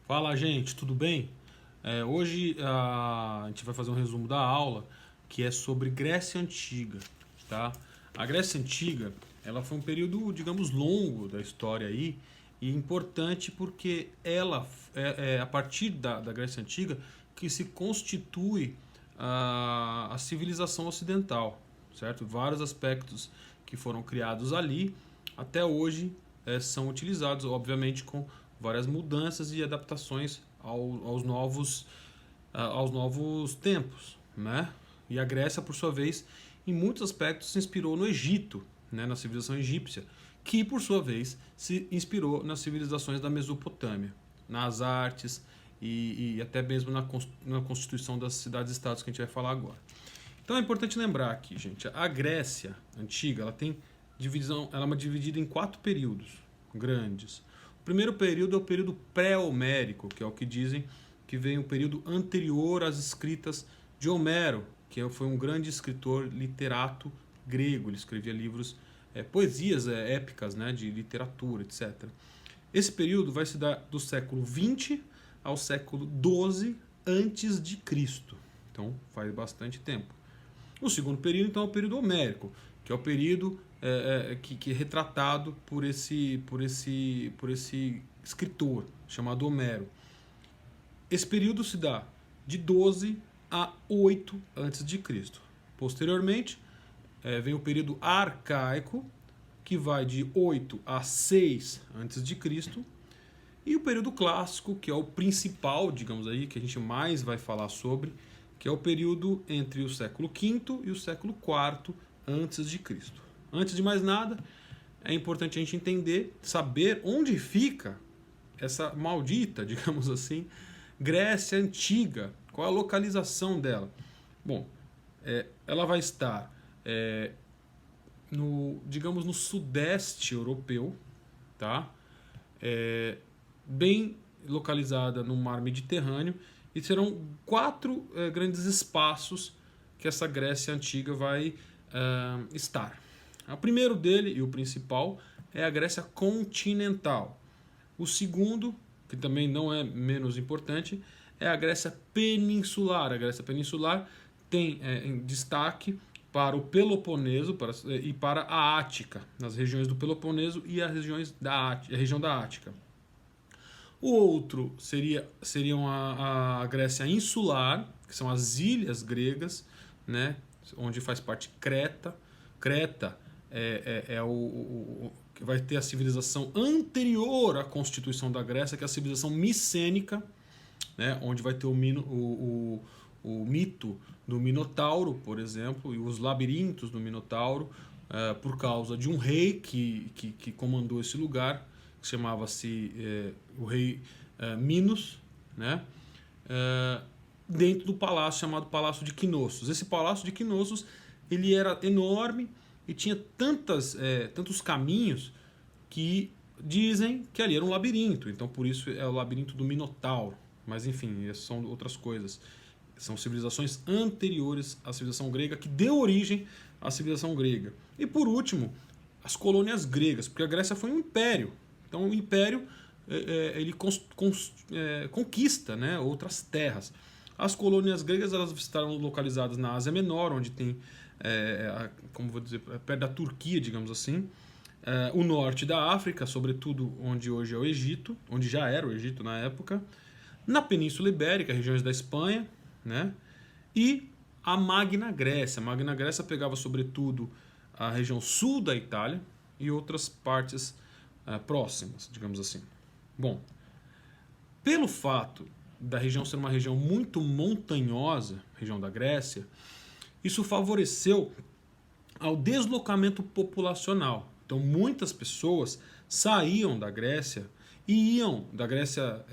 Fala, gente, tudo bem? Hoje a gente vai fazer um resumo da aula que é sobre Grécia Antiga, tá? A Grécia Antiga, ela foi um período, digamos, longo da história aí e importante porque ela é a partir da Grécia Antiga que se constitui a civilização ocidental, certo? Vários aspectos que foram criados ali até hoje são utilizados, obviamente, com várias mudanças e adaptações aos novos tempos, né? E a Grécia, por sua vez, em muitos aspectos se inspirou no Egito, né, na civilização egípcia, que por sua vez se inspirou nas civilizações da Mesopotâmia, nas artes e até mesmo na constituição das cidades-estados que a gente vai falar agora. Então é importante lembrar aqui, gente, a Grécia antiga, ela tem divisão, ela é dividida em 4 períodos grandes. O primeiro período é o período pré-homérico, que é o que dizem que vem o período anterior às escritas de Homero, que foi um grande escritor literato grego. Ele escrevia livros, poesias épicas, né, de literatura, etc. Esse período vai se dar do século XX ao século XII antes de Cristo. Então faz bastante tempo. O segundo período, então, é o período homérico, que é o período que é retratado por esse escritor chamado Homero. Esse período se dá de 12 a 8 antes de Cristo. Posteriormente, vem o período arcaico, que vai de 8 a 6 antes de Cristo, e o período clássico, que é o principal, digamos aí, que a gente mais vai falar sobre, que é o período entre o século V e o século IV antes de Cristo. Antes de mais nada, é importante a gente entender, saber onde fica essa maldita, digamos assim, Grécia Antiga, qual a localização dela. Bom, ela vai estar digamos, no sudeste europeu, tá? Bem localizada no mar Mediterrâneo, e serão 4 grandes espaços que essa Grécia Antiga vai estar. O primeiro dele, e o principal, é a Grécia continental. O segundo, que também não é menos importante, é a Grécia peninsular. A Grécia peninsular tem em destaque para o Peloponeso e para a Ática, nas regiões do Peloponeso e as regiões a região da Ática. O outro seriam a Grécia insular, que são as ilhas gregas, né, onde faz parte Creta. Creta que vai ter a civilização anterior à constituição da Grécia, que é a civilização micênica, né, onde vai ter o mito do Minotauro, por exemplo, e os labirintos do Minotauro, por causa de um rei que comandou esse lugar, que chamava-se o rei Minos, né, dentro do palácio chamado Palácio de Knossos. Esse Palácio de Knossos, ele era enorme e tinha tantos caminhos que dizem que ali era um labirinto. Então por isso é o labirinto do Minotauro. Mas enfim, são outras coisas. São civilizações anteriores à civilização grega, que deu origem à civilização grega. E por último, as colônias gregas, porque a Grécia foi um império. Então o império ele conquista, né, outras terras. As colônias gregas, elas estarão localizadas na Ásia Menor, onde tem, como vou dizer, perto da Turquia, digamos assim, o norte da África, sobretudo onde hoje é o Egito, onde já era o Egito na época, na Península Ibérica, regiões da Espanha, né, e a Magna Grécia. A Magna Grécia pegava sobretudo a região sul da Itália e outras partes próximas, digamos assim. Bom, pelo fato da região ser uma região muito montanhosa, região da Grécia, isso favoreceu ao deslocamento populacional. Então muitas pessoas saíam da Grécia e iam da Grécia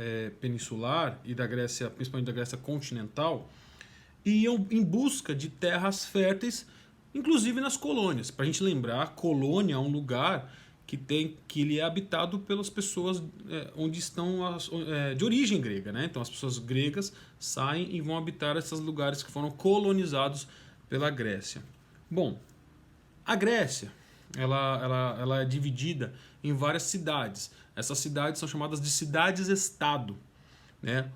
peninsular e da Grécia, principalmente da Grécia continental, e iam em busca de terras férteis, inclusive nas colônias. Para a gente lembrar, a colônia é um lugar que ele é habitado pelas pessoas onde estão de origem grega, né? Então as pessoas gregas saem e vão habitar esses lugares que foram colonizados pela Grécia. Bom, a Grécia ela é dividida em várias cidades. Essas cidades são chamadas de cidades-estado. né?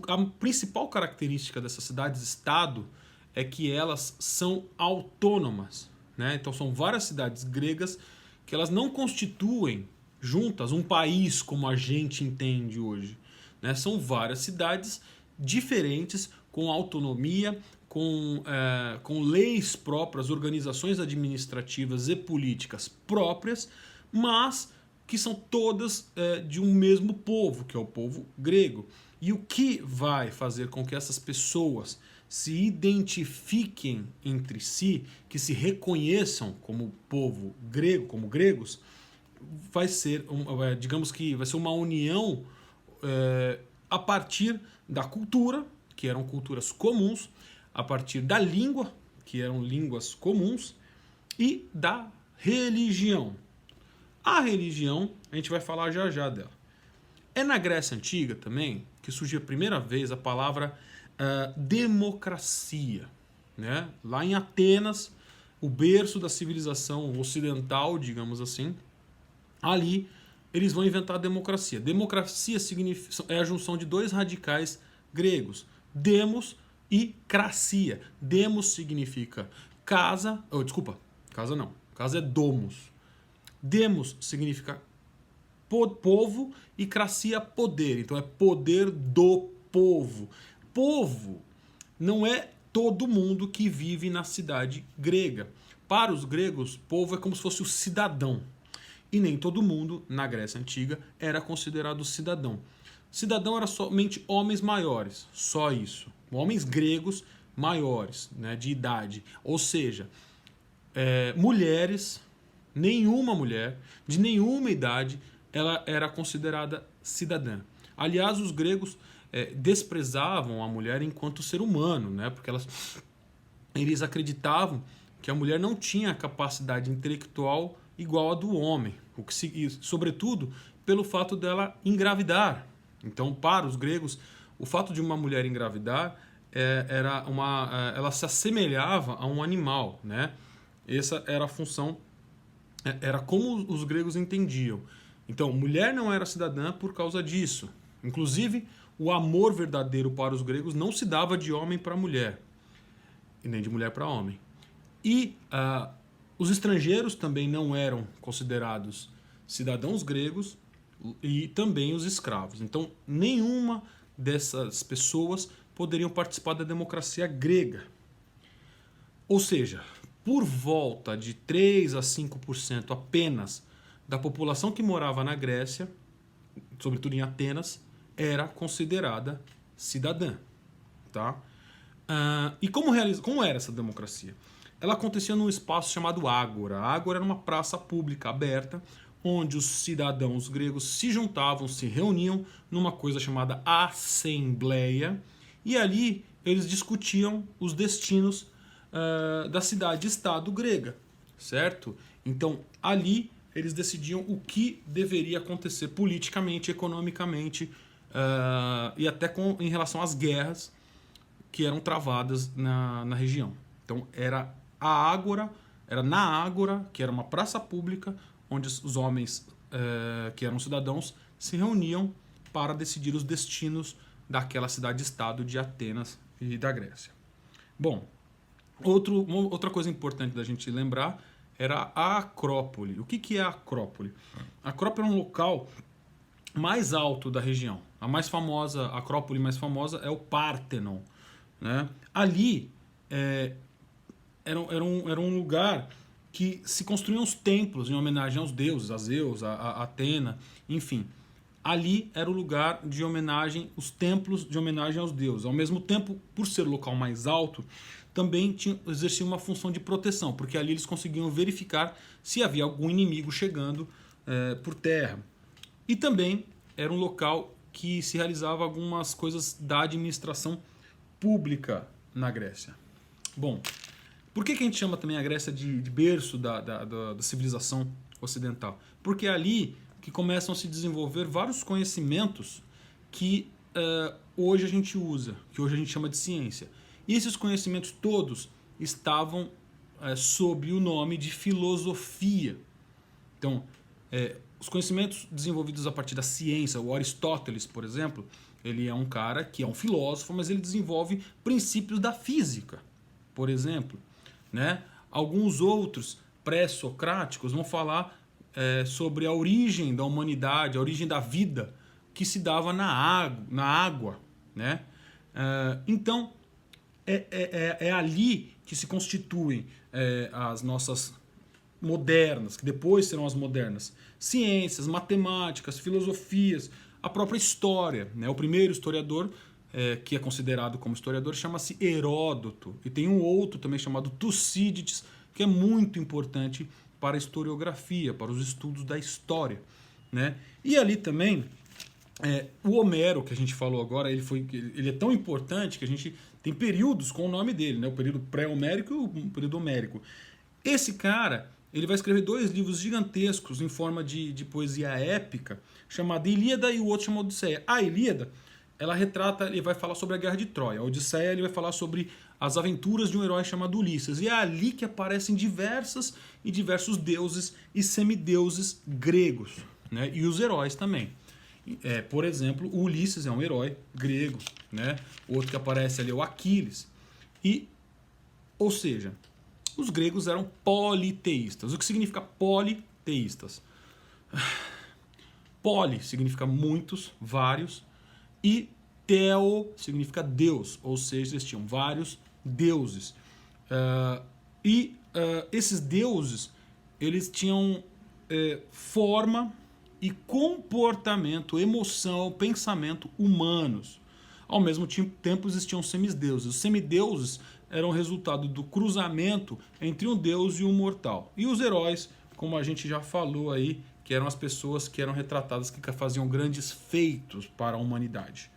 A principal característica dessas cidades-estado é que elas são autônomas, né? Então são várias cidades gregas que elas não constituem juntas um país como a gente entende hoje, né? São várias cidades diferentes, com autonomia, com leis próprias, organizações administrativas e políticas próprias, mas que são todas de um mesmo povo, que é o povo grego. E o que vai fazer com que essas pessoas se identifiquem entre si, que se reconheçam como povo grego, como gregos, vai ser, digamos que vai ser uma união a partir da cultura, que eram culturas comuns, a partir da língua, que eram línguas comuns, e da religião. A religião, a gente vai falar já já dela. É na Grécia Antiga também que surgiu a primeira vez a palavra democracia, né? Lá em Atenas, o berço da civilização ocidental, digamos assim, ali eles vão inventar a democracia. Democracia é a junção de dois radicais gregos, demos e cracia. Demos significa casa, casa não, casa é domos. Demos significa povo e cracia poder, então é poder do povo. Povo não é todo mundo que vive na cidade grega. Para os gregos, povo é como se fosse o cidadão. E nem todo mundo, na Grécia Antiga, era considerado cidadão. Cidadão era somente homens maiores, só isso. Homens gregos maiores, né, de idade. Ou seja, mulheres, nenhuma mulher, de nenhuma idade, ela era considerada cidadã. Aliás, os gregos desprezavam a mulher enquanto ser humano, né, porque eles acreditavam que a mulher não tinha capacidade intelectual igual a do homem, sobretudo pelo fato dela engravidar. Então, para os gregos, o fato de uma mulher engravidar ela se assemelhava a um animal, né? Essa era a função, era como os gregos entendiam. Então, mulher não era cidadã por causa disso. Inclusive, o amor verdadeiro para os gregos não se dava de homem para mulher, e nem de mulher para homem. E os estrangeiros também não eram considerados cidadãos gregos, e também os escravos. Então, nenhuma dessas pessoas poderiam participar da democracia grega. Ou seja, por volta de 3 a 5% apenas da população que morava na Grécia, sobretudo em Atenas, era considerada cidadã. Tá? E como era essa democracia? Ela acontecia num espaço chamado Ágora. A Ágora era uma praça pública aberta, onde os cidadãos gregos se juntavam, se reuniam numa coisa chamada Assembleia, e ali eles discutiam os destinos da cidade-estado grega, certo? Então, ali eles decidiam o que deveria acontecer politicamente, economicamente, e até em relação às guerras que eram travadas na região. Então, era na Ágora, que era uma praça pública, onde os homens que eram cidadãos se reuniam para decidir os destinos daquela cidade-estado de Atenas e da Grécia. Bom, outra coisa importante da gente lembrar era a Acrópole. O que é a Acrópole? A Acrópole é um local mais alto da região. A Acrópole mais famosa é o Pártenon, né? Ali era um lugar que se construíam os templos em homenagem aos deuses, a Zeus, a Atena, enfim. Ali era o lugar de homenagem, os templos de homenagem aos deuses. Ao mesmo tempo, por ser o local mais alto, também exercia uma função de proteção, porque ali eles conseguiam verificar se havia algum inimigo chegando por terra. E também era um local que se realizava algumas coisas da administração pública na Grécia. Bom, por que a gente chama também a Grécia de berço da civilização ocidental? Porque é ali que começam a se desenvolver vários conhecimentos que hoje a gente usa, que hoje a gente chama de ciência. E esses conhecimentos todos estavam sob o nome de filosofia. Então, os conhecimentos desenvolvidos a partir da ciência, o Aristóteles, por exemplo, ele é um cara que é um filósofo, mas ele desenvolve princípios da física, por exemplo, né? Alguns outros pré-socráticos vão falar sobre a origem da humanidade, a origem da vida que se dava na água, né? Então, é ali que se constituem as nossas modernas, que depois serão as modernas, ciências, matemáticas, filosofias, a própria história, né? O primeiro historiador que é considerado como historiador chama-se Heródoto, e tem um outro também chamado Tucídides, que é muito importante para a historiografia, para os estudos da história, né? E ali também o Homero, que a gente falou agora, ele é tão importante que a gente tem períodos com o nome dele, né? O período pré-homérico e o período homérico. Esse cara, ele vai escrever 2 livros gigantescos em forma de poesia épica, chamada Ilíada e o outro chamado Odisseia. A Ilíada, ela retrata, ele vai falar sobre a Guerra de Troia. A Odisseia, ele vai falar sobre as aventuras de um herói chamado Ulisses. E é ali que aparecem diversos deuses e semideuses gregos, né? E os heróis também. Por exemplo, o Ulisses é um herói grego, né? O outro que aparece ali é o Aquiles. Ou seja, os gregos eram politeístas. O que significa politeístas? Poli significa muitos, vários, e theo significa Deus, ou seja, eles tinham vários deuses. Esses deuses, eles tinham forma e comportamento, emoção, pensamento humanos. Ao mesmo tempo existiam semideuses. Os semideuses eram resultado do cruzamento entre um deus e um mortal. E os heróis, como a gente já falou aí, que eram as pessoas que eram retratadas, que faziam grandes feitos para a humanidade.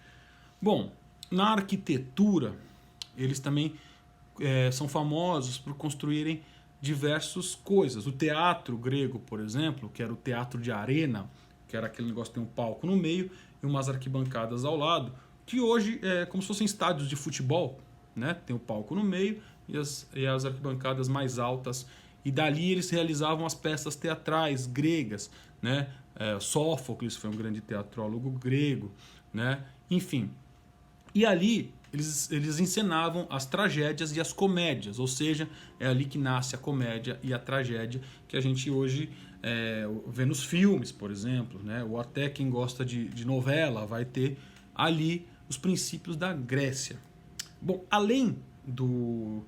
Bom, na arquitetura, eles também são famosos por construírem diversas coisas. O teatro grego, por exemplo, que era o teatro de arena, que era aquele negócio que tem um palco no meio e umas arquibancadas ao lado, que hoje é como se fossem estádios de futebol, né? Tem o palco no meio e as arquibancadas mais altas, e dali eles realizavam as peças teatrais gregas, né? Sófocles foi um grande teatrólogo grego, né? Enfim. E ali eles encenavam as tragédias e as comédias, ou seja, é ali que nasce a comédia e a tragédia que a gente hoje vê nos filmes, por exemplo, né? Ou até quem gosta de novela vai ter ali os princípios da Grécia. Bom, além do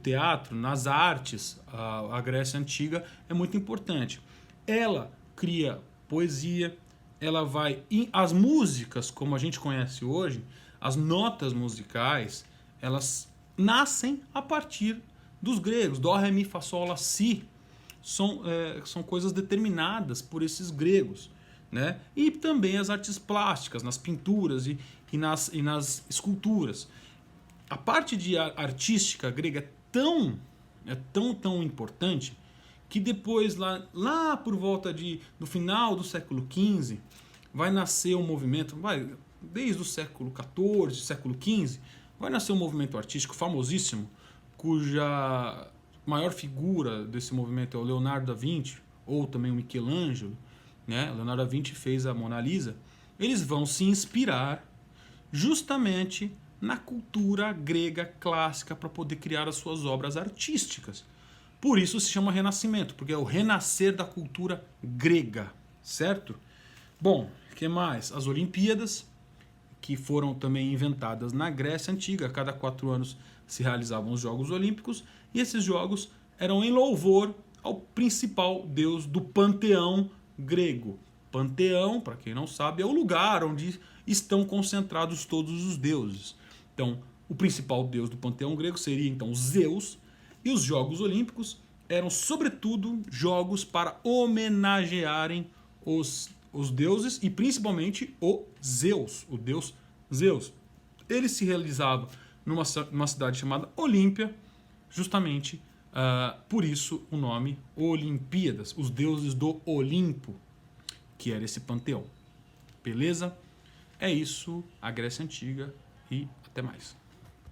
teatro, nas artes, a Grécia Antiga é muito importante. Ela cria poesia, ela vai... As músicas, como a gente conhece hoje, as notas musicais, elas nascem a partir dos gregos. Dó, ré, mi, fá, sol, lá, si. São coisas determinadas por esses gregos, né? E também as artes plásticas, nas pinturas e nas esculturas. A parte de artística grega é tão importante que depois, lá por volta do final do século XV, vai nascer um movimento, desde o século XIV, século XV, vai nascer um movimento artístico famosíssimo, cuja maior figura desse movimento é o Leonardo da Vinci, ou também o Michelangelo, né? Leonardo da Vinci fez a Mona Lisa. Eles vão se inspirar justamente na cultura grega clássica para poder criar as suas obras artísticas. Por isso se chama Renascimento, porque é o renascer da cultura grega, certo? Bom, o que mais? As Olimpíadas, que foram também inventadas na Grécia Antiga. A cada 4 anos se realizavam os Jogos Olímpicos, e esses jogos eram em louvor ao principal deus do panteão grego. Panteão, para quem não sabe, é o lugar onde estão concentrados todos os deuses. Então, o principal deus do panteão grego seria então Zeus, e os Jogos Olímpicos eram sobretudo jogos para homenagearem os deuses, e principalmente o Zeus, o deus Zeus. Ele se realizava numa cidade chamada Olímpia, justamente por isso o nome Olimpíadas, os deuses do Olimpo, que era esse panteão. Beleza? É isso, a Grécia Antiga, e até mais.